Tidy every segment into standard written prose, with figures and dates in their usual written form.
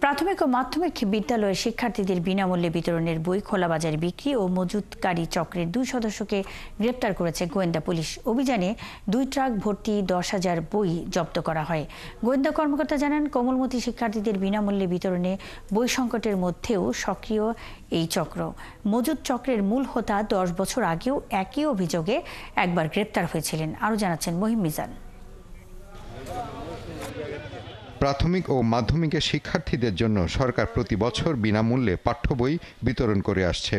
প্রাথমিক ও মাধ্যমিক বিদ্যালয়ের শিক্ষার্থীদের বিনামূল্যে বিতরণের বই খোলাবাজারে বিক্রি ও মজুতকারী চক্রের 2 সদস্যকে গ্রেপ্তার করেছে গোয়েন্দা পুলিশ। অভিযানে 2 ট্রাক ভর্তি 10,000 বই জব্দ করা হয়। গোয়েন্দা কর্মকর্তা জানান, কোমলমতি শিক্ষার্থীদের বিনামূল্যে বিতরণে বই সংকটের মধ্যেও সক্রিয় এই চক্র। মজুত চক্রের মূল হোতা 10 বছর আগেও একই অভিযোগে একবার গ্রেপ্তার হয়েছিলেন। আরও জানাচ্ছেন মহিম মিজান। প্রাথমিক ও মাধ্যমিকের শিক্ষার্থীদের জন্য সরকার প্রতি বছর বিনামূল্যে পাঠ্য বই বিতরণ করে আসছে।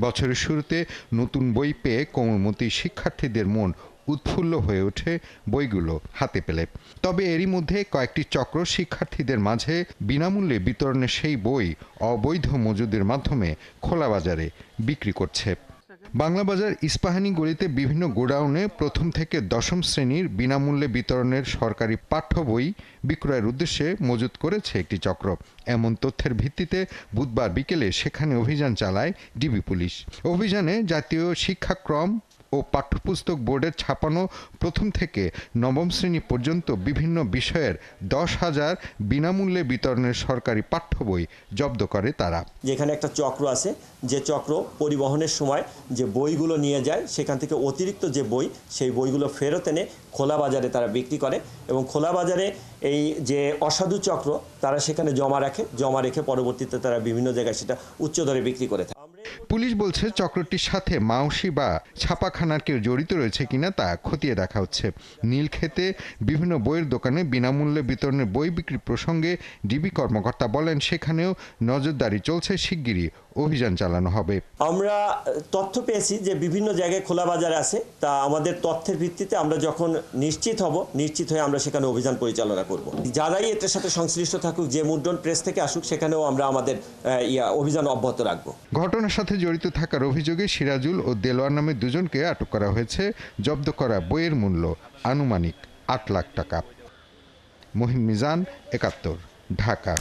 বছরের শুরুতে নতুন বই পেয়ে কোমলমতি শিক্ষার্থীদের মন উৎফুল্ল হয়ে ওঠে বইগুলো হাতে পেলে। তবে এরই মধ্যে কয়েকটি চক্র শিক্ষার্থীদের মাঝে বিনামূল্যে বিতরণের সেই বই অবৈধ মজুদের মাধ্যমে খোলা বাজারে বিক্রি করছে। বাংলাবাজার ইস্পাহানি গলিতে বিভিন্ন গোডাউনে প্রথম থেকে 10ম শ্রেণীর বিনামূল্যে বিতরণের সরকারি পাঠ্য বই বিক্রয়ের উদ্দেশ্যে মজুত করেছে একটি চক্র। এমন তথ্যের ভিত্তিতে বুধবার বিকেলে সেখানে অভিযান চালায় ডিবি পুলিশ। অভিযানে জাতীয় শিক্ষাক্রম ও পাঠ্যপুস্তক বোর্ডের ছাপানো প্রথম থেকে 9ম শ্রেণী পর্যন্ত বিভিন্ন বিষয়ের 10,000 বিনামূল্যে বিতরণের সরকারি পাঠ্য বই জব্দ করে তারা। যেখানে একটা চক্র আছে, যে চক্র পরিবহনের সময় যে বইগুলো নিয়ে যায়, সেখান থেকে অতিরিক্ত যে বই, সেই বইগুলো ফেরত এনে খোলা বাজারে তারা বিক্রি করে এবং খোলা বাজারে এই যে অসাধু চক্র তারা সেখানে জমা রেখে পরবর্তীতে তারা বিভিন্ন জায়গায় সেটা উচ্চ দরে বিক্রি করে থাকে। পুলিশ বলছে, চক্রটির সাথে মাওসি বা ছাপাখানার কেউ জড়িত রয়েছে কিনা তা খতিয়ে দেখা হচ্ছে। নীলক্ষেতে বিভিন্ন বইয়ের দোকানে বিনামূল্যে বিতরণের বই বিক্রি প্রসঙ্গে ডিবি কর্মকর্তা বলেন, সেখানেও নজরদারি চলছে, শিগগিরই অভিযান চালানো হবে। আমরা তথ্য পেয়েছি যে বিভিন্ন জায়গায় খোলা বাজার আছে, তা আমাদের তথ্যের ভিত্তিতে আমরা যখন নিশ্চিত হয়ে আমরা সেখানে অভিযান পরিচালনা করব। যারাই এটার সাথে সংশ্লিষ্ট থাকুক, যে মুদ্রণ প্রেস থেকে আসুক, সেখানেও আমরা আমাদের অভিযান অব্যাহত রাখবো। ঘটনার সাথে জড়িত থাকার অভিযোগে সিরাজুল ও দেলোয়ার নামে দুজনকে আটক করা হয়েছে। জব্দ করা বইয়ের মূল্য আনুমানিক 8 লাখ টাকা। মহিম মিজান, 71, ঢাকা।